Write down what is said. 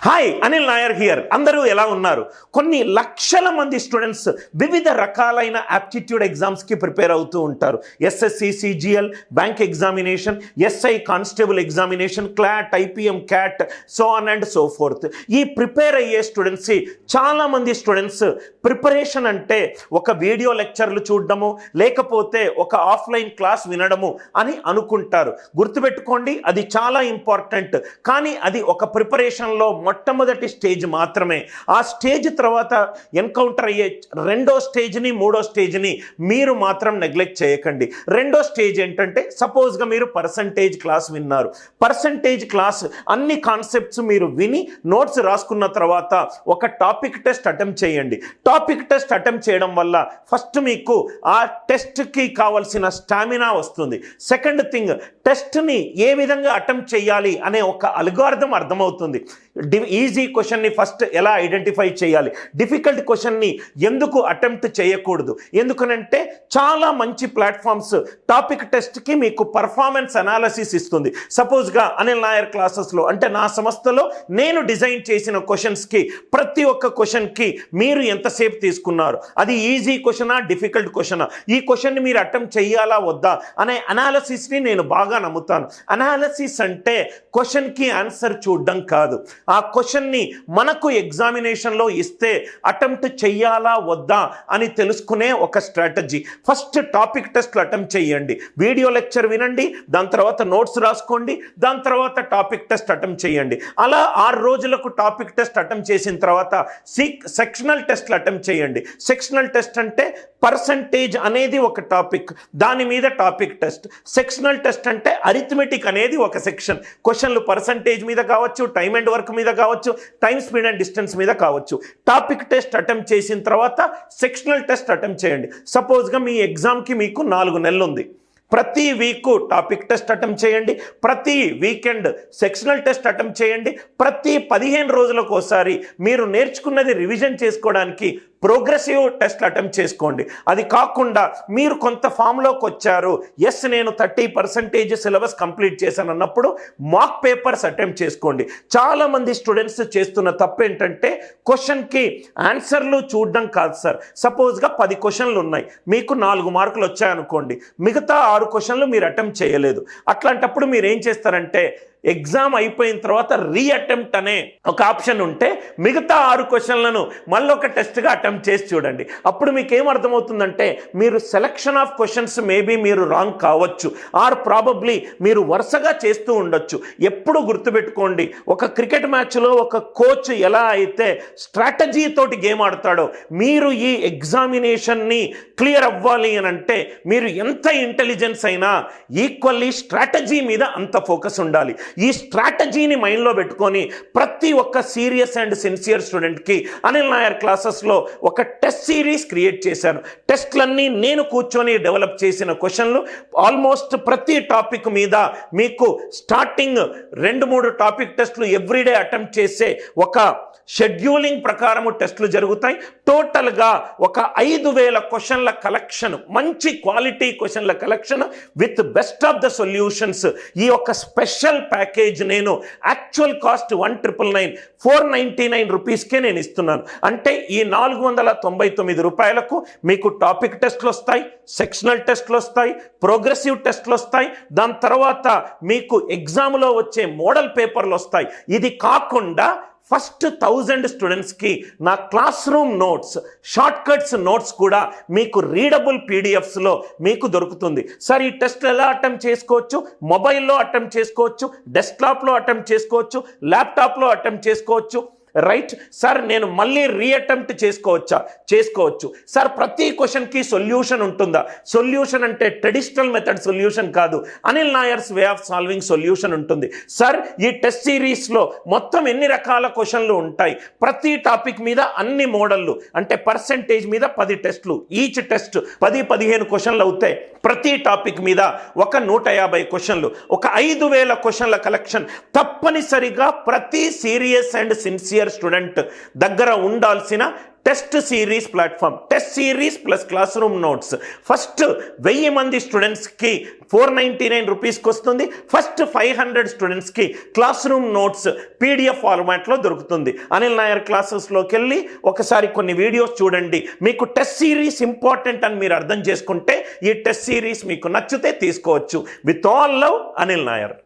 Hi Anil Nair here. అందరూ ఎలా ఉన్నారు? కొన్ని లక్షల మంది స్టూడెంట్స్ వివిధ రకాలైన యాప్టిట్యూడ్ ఎగ్జామ్స్కి ప్రిపేర్ అవుతూ ఉంటారు. SSC, CGL, bank examination, SI constable examination, clot, IPM, cat, so on and so fourth. ఈ ప్రిపేర్ అయ్యే స్టూడెంట్స్ చాలామంది స్టూడెంట్స్ ప్రిపరేషన్ అంటే ఒక వీడియో లెక్చర్లు చూడడము లేకపోతే ఒక ఆఫ్లైన్ క్లాస్ వినడము అని అనుకుంటారు. గుర్తుపెట్టుకోండి, అది చాలా ఇంపార్టెంట్. కానీ అది ఒక ప్రిపరేషన్లో మొట్టమొదటి స్టేజ్ మాత్రమే. ఆ స్టేజ్ తర్వాత ఎన్కౌంటర్ అయ్యే రెండో స్టేజ్ని మూడో స్టేజ్ని మీరు మాత్రం నెగ్లెక్ట్ చేయకండి. రెండో స్టేజ్ ఏంటంటే, సపోజ్గా మీరు పర్సంటేజ్ క్లాస్ విన్నారు. పర్సంటేజ్ క్లాస్ అన్ని కాన్సెప్ట్స్ మీరు విని నోట్స్ రాసుకున్న తర్వాత ఒక టాపిక్ టెస్ట్ అటెంప్ట్ చేయండి. టాపిక్ టెస్ట్ అటెంప్ట్ చేయడం వల్ల ఫస్ట్ మీకు ఆ టెస్ట్కి కావాల్సిన స్టామినా వస్తుంది. సెకండ్ థింగ్, టెస్ట్ని ఏ విధంగా అటెంప్ట్ చేయాలి అనే ఒక అల్గారిథం అర్థమవుతుంది. ఈజీ క్వశ్చన్ని ఫస్ట్ ఎలా ఐడెంటిఫై చేయాలి, డిఫికల్ట్ క్వశ్చన్ని ఎందుకు అటెంప్ట్ చేయకూడదు. ఎందుకనంటే చాలా మంచి ప్లాట్ఫామ్స్ టాపిక్ టెస్ట్కి మీకు పర్ఫార్మెన్స్ అనాలిసిస్ ఇస్తుంది. సపోజ్గా అనిల్ నాయర్ క్లాసెస్లో అంటే నా సంస్థలో నేను డిజైన్ చేసిన క్వశ్చన్స్కి ప్రతి ఒక్క క్వశ్చన్కి మీరు ఎంతసేపు తీసుకున్నారు, అది ఈజీ క్వశ్చనా డిఫికల్ట్ క్వశ్చనా, ఈ క్వశ్చన్ని మీరు అటెంప్ట్ చేయాలా వద్దా అనే అనాలిసిస్ని నేను బాగా నమ్ముతాను. అనాలిసిస్ అంటే క్వశ్చన్కి ఆన్సర్ చూడడం కాదు, ఆ క్వశ్చన్ని మనకు ఎగ్జామినేషన్లో ఇస్తే అటెంప్ట్ చెయ్యాలా వద్దా అని తెలుసుకునే ఒక స్ట్రాటజీ. ఫస్ట్ టాపిక్ టెస్ట్లు అటెంప్ట్ చేయండి, వీడియో లెక్చర్ వినండి, దాని తర్వాత నోట్స్ రాసుకోండి, దాని తర్వాత టాపిక్ టెస్ట్ అటెంప్ట్ చేయండి. అలా 6 రోజులకు టాపిక్ టెస్ట్ అటెంప్ట్ చేసిన తర్వాత సెక్షనల్ టెస్ట్లు అటెంప్ట్ చేయండి. సెక్షనల్ టెస్ట్ అంటే పర్సంటేజ్ అనేది ఒక టాపిక్, దాని మీద టాపిక్ టెస్ట్. సెక్షనల్ టెస్ట్ అంటే అరిథమెటిక్ అనేది ఒక సెక్షన్. క్వశ్చన్లు పర్సంటేజ్ మీద కావచ్చు, టైమ్ అండ్ వర్క్ మీద కావచ్చు, టైమ్, స్పీడ్ అండ్ డిస్టెన్స్ మీద కావచ్చు. టాపిక్ టెస్ట్ అటెంప్ట్ చేసిన తర్వాత సెక్షనల్ టెస్ట్ అటెంప్ట్ చేయండి. సపోజ్గా మీ ఎగ్జామ్కి మీకు 4 నెలలు ఉంది. ప్రతి వీక్ టాపిక్ టెస్ట్ అటెంప్ట్ చేయండి, ప్రతి వీకెండ్ సెక్షనల్ టెస్ట్ అటెంప్ట్ చేయండి, ప్రతి 15 రోజులకు ఒకసారి మీరు నేర్చుకున్నది రివిజన్ చేసుకోవడానికి ప్రోగ్రెసివ్ టెస్ట్లు అటెంప్ట్ చేసుకోండి. అది కాకుండా మీరు కొంత ఫామ్లోకి వచ్చారు, ఎస్ నేను 30% సిలబస్ కంప్లీట్ చేశాను అన్నప్పుడు మాక్ పేపర్స్ అటెంప్ట్ చేసుకోండి. చాలామంది స్టూడెంట్స్ చేస్తున్న తప్పు ఏంటంటే, క్వశ్చన్కి ఆన్సర్లు చూడడం కాదు సార్. సపోజ్గా 10 క్వశ్చన్లు ఉన్నాయి, మీకు 4 మార్కులు వచ్చాయనుకోండి, మిగతా 6 క్వశ్చన్లు మీరు అటెంప్ట్ చేయలేదు. అట్లాంటప్పుడు మీరు ఏం చేస్తారంటే, ఎగ్జామ్ అయిపోయిన తర్వాత రీఅటెంప్ట్ అనే ఒక ఆప్షన్ ఉంటే మిగతా 6 క్వశ్చన్లను మళ్ళీ ఒక టెస్ట్గా అటెంప్ట్ చేసి చూడండి. అప్పుడు మీకు ఏమర్థమవుతుందంటే, మీరు సెలెక్షన్ ఆఫ్ క్వశ్చన్స్ మేబీ మీరు రాంగ్ కావచ్చు, ఆర్ ప్రాబబ్లీ మీరు వరుసగా చేస్తూ ఉండొచ్చు. ఎప్పుడు గుర్తుపెట్టుకోండి, ఒక క్రికెట్ మ్యాచ్లో ఒక కోచ్ ఎలా అయితే స్ట్రాటజీ తోటి గేమ్ ఆడతాడో, మీరు ఈ ఎగ్జామినేషన్ని క్లియర్ అవ్వాలి అని అంటే మీరు ఎంత ఇంటెలిజెన్స్ అయినా ఈక్వల్లీ స్ట్రాటజీ మీద అంత ఫోకస్ ఉండాలి. ఈ స్ట్రాటజీని మైండ్లో పెట్టుకొని ప్రతి ఒక్క సీరియస్ అండ్ సిన్సియర్ స్టూడెంట్కి అనిల్ నాయర్ క్లాసెస్లో ఒక టెస్ట్ సిరీస్ క్రియేట్ చేశాను. టెస్ట్లన్నీ నేను కూర్చొని డెవలప్ చేసిన క్వశ్చన్లు. ఆల్మోస్ట్ ప్రతి టాపిక్ మీద మీకు స్టార్టింగ్ 2-3 టాపిక్ టెస్ట్లు ఎవ్రీడే అటెంప్ట్ చేసే ఒక షెడ్యూలింగ్ ప్రకారము టెస్టులు జరుగుతాయి. టోటల్గా ఒక 5,000 క్వశ్చన్ల కలెక్షన్, మంచి క్వాలిటీ క్వశ్చన్ల collection with best of the solutions. ఈ యొక్క స్పెషల్ ప్యాకేజ్ నేను యాక్చువల్ కాస్ట్ 1,999 499 రూపీస్కే నేను ఇస్తున్నాను. అంటే ఈ 499 రూపాయలకు మీకు టాపిక్ టెస్ట్లు వస్తాయి, సెక్షనల్ టెస్ట్లు వస్తాయి, ప్రోగ్రెసివ్ టెస్ట్లు వస్తాయి, దాని తర్వాత మీకు ఎగ్జామ్లో వచ్చే మోడల్ పేపర్లు వస్తాయి. ఇది కాకుండా ఫస్ట్ 1000 స్టూడెంట్స్కి నా class room notes, short cuts notes కూడా మీకు రీడబుల్ పీడిఎఫ్స్లో మీకు దొరుకుతుంది. సార్ ఈ టెస్ట్ ఎలా అటెంప్ట్ చేసుకోవచ్చు? మొబైల్లో అటెంప్ట్ చేసుకోవచ్చు, డెస్క్టాప్లో అటెంప్ట్ చేసుకోవచ్చు, ల్యాప్టాప్లో అటెంప్ట్ చేసుకోవచ్చు. రైట్ సార్, నేను మళ్ళీ రీఅటెంప్ట్ చేసుకోవచ్చు సార్. ప్రతి క్వశ్చన్కి సొల్యూషన్ ఉంటుందా? సొల్యూషన్ అంటే ట్రెడిషనల్ మెథడ్ సొల్యూషన్ కాదు, Anil Nair's way of solving solution ఉంటుంది. సార్ ఈ టెస్ట్ సిరీస్లో మొత్తం ఎన్ని రకాల క్వశ్చన్లు ఉంటాయి? ప్రతి టాపిక్ మీద అన్ని మోడళ్ళు, అంటే పర్సెంటేజ్ మీద 10 టెస్టులు, ఈచ్ టెస్ట్ 10-15 క్వశ్చన్లు అవుతాయి. ప్రతి టాపిక్ మీద ఒక 150 క్వశ్చన్లు, ఒక 5,000 క్వశ్చన్ల కలెక్షన్ తప్పనిసరిగా ప్రతి సీరియస్ అండ్ సిన్సియర్ స్టూడెంట్ దగ్గర ఉండాల్సిన test series platform, test series plus class room notes. First 1000 మంది స్టూడెంట్స్కి 499 రూపీస్కి వస్తుంది. ఫస్ట్ 500 స్టూడెంట్స్కి క్లాస్ రూమ్ నోట్స్ పీడిఎఫ్ ఫార్మాట్లో దొరుకుతుంది. అనిల్ నాయర్ క్లాసెస్లోకి వెళ్ళి ఒకసారి కొన్ని వీడియోస్ చూడండి. మీకు టెస్ట్ సిరీస్ ఇంపార్టెంట్ అని మీరు అర్థం చేసుకుంటే ఈ టెస్ట్ సిరీస్ మీకు నచ్చితే తీసుకోవచ్చు. With all love, Anil Nair.